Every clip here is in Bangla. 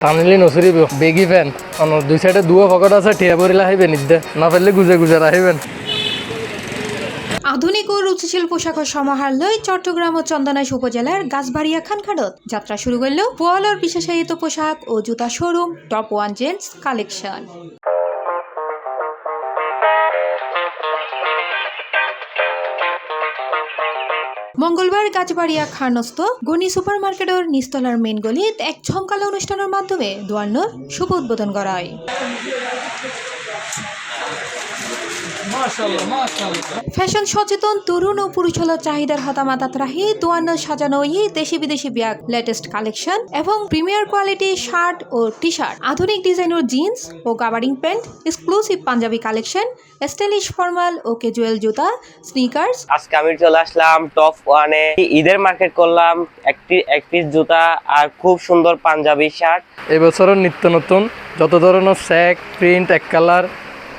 টানিলি নসুরিব বেগি ফ্যান দুই সাইডে দুও পকেট আছে ঠিয়া পরিলে আহিবেন ইদ্দে না পারলে গুজে গুজে আহিবেন। আধুনিক ও রুচিশীল পোশাকের সমাহারলৈ চট্টগ্রাম ও চন্দনাইশ উপজেলার গাছবাড়িয়া খানখানত যাত্রা শুরু করল পোয়ালর বিশেষায়িত পোশাক ও জুতা showroom top one gents collection. মঙ্গলবার গাছবাড়িয়া খানস্থ গনি সুপার মার্কেটের নিস্তলার মেইন গলিত এক ঝমকালো অনুষ্ঠানের মাধ্যমে দোয়ান্নর শুভ উদ্বোধন করা হয়। ফ্যাশন সচেতন তরুণ ও পুরুষের চাহিদার হতামাতাত রাহি দোয়ান্নর সাজানো এই দেশি বিদেশি ব্যাগ, লেটেস্ট কালেকশন এবং প্রিমিয়ার কোয়ালিটি শার্ট ও টি শার্ট, আধুনিক ডিজাইনের জিন্স ও gabardine pant, exclusive Punjabi collection, stylish formal ও ক্যাজুয়াল জুতা, স্নিকার্স। আজকে আমি চলে আসলাম টপ ওয়ানে, ঈদের মার্কেট করলাম, এক পিস জুতা আর খুব সুন্দর পাঞ্জাবি শার্ট। এবছরের নিত্য নতুন যত ধরনের স্যাক, প্রিন্ট, এক কালার,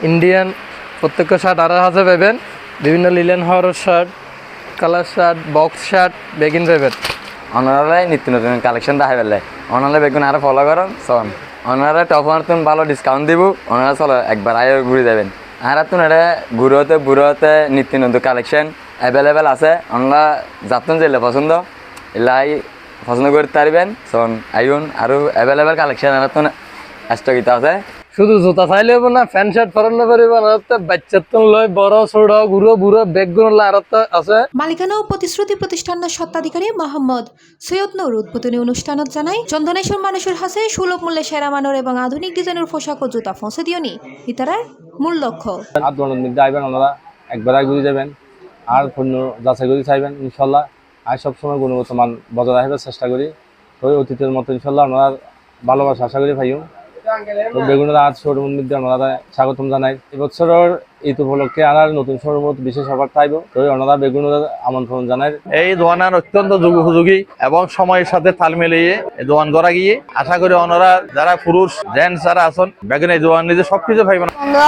ইন্ডিয়ান প্রত্যেক শার্ট আর হাতে পাবেন। বিভিন্ন লিলেন হওয়ার shirt, colour shirt, box shirt begin পাবেন। ওনারা নিত্য নতুন কালেকশন দেখা পেলে ওনারা বেগুন আরো ফলো করেন চল ওনারা টপ নতুন ভালো ডিসকাউন্ট দিব। ওনারা চলো একবার আয় ঘুরে যাবেন। আর তুন এটা ঘুরোতে বুড়োতে নিত্য নতুন কালেকশন অ্যাভেলেবেল আছে। ওনারা যাতন যেলে পছন্দ এলাই পছন্দ করতে পারবেন। শোন আইন আরো অ্যাভেলেবেল কালেকশন আর তুন স্থগিত আছে। শুধু জুতা চাইলে হবো না, প্যান্ট শার্ট পরানো পারিব না, বাচ্চার তো লয় বড় ছোট গুঁড়ো বুড়ো বেগগুলো আর আছে। মালিকানা ও প্রতিশ্রুতি প্রতিষ্ঠানের স্বত্বাধিকারী মোহাম্মদ সৈয়দ নূর উদ্বোধনী অনুষ্ঠানত জানাই চন্দনেশ্বর মানুষের হাসে সুলভ মূল্যে সেরা মানের এবং আধুনিক ডিজাইনের পোশাক ও জুতা পৌঁছে দিওনি ইতারার মূল লক্ষ্য। আইবেন ওনারা একবার ঘুরে যাবেন আর পণ্য যাচাই করে চাইবেন ইনশাল্লাহ। আর সবসময় গুণগত মান বজায় রাখবার চেষ্টা করি। ওই অতীতের মতো ইনশাল্লাহ ওনারা ভালোবাসা আশা করি ভাইও। বেগুনের আজ শোরুমের মধ্যে ওনারা স্বাগতম জানাই। এবছরের ঈদ উপলক্ষে আনার নতুন শোরুমত বিশেষ অফার থাকবে। তো ওনারা বেগুনের আমন্ত্রণ জানাই। এই দোয়ানার অত্যন্ত যুগোপযোগী এবং সময়ের সাথে তাল মিলিয়ে দোয়ান করা গিয়ে আশা করি ওনারা যারা পুরুষ জেন্টস যারা আছেন বেগুন এই দোয়ান নিজে সবকিছু পাইবেন। আমরা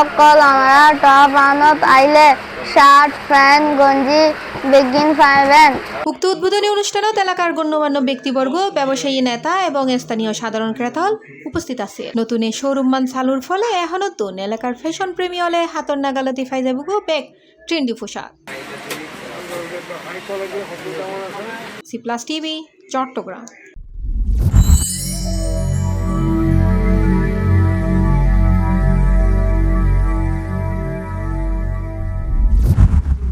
টপ আনত আইলে শার্ট, প্যান্ট, গঞ্জি বেগিন পাইবেন। উক্ত উদ্বোধনী অনুষ্ঠানত এলাকার গণ্যমান্য ব্যক্তিবর্গ, ব্যবসায়ী নেতা এবং স্থানীয় সাধারণ ক্রেতা উপস্থিত আছে। নতুন এই শোরুম মান চালুর ফলে এখন নতুন এলাকার ফ্যাশন প্রেমী হলে হাতর নাগালতি ফাই যাব বেগ ট্রেন্ডি পোশাক। C plus TV, Chittagong.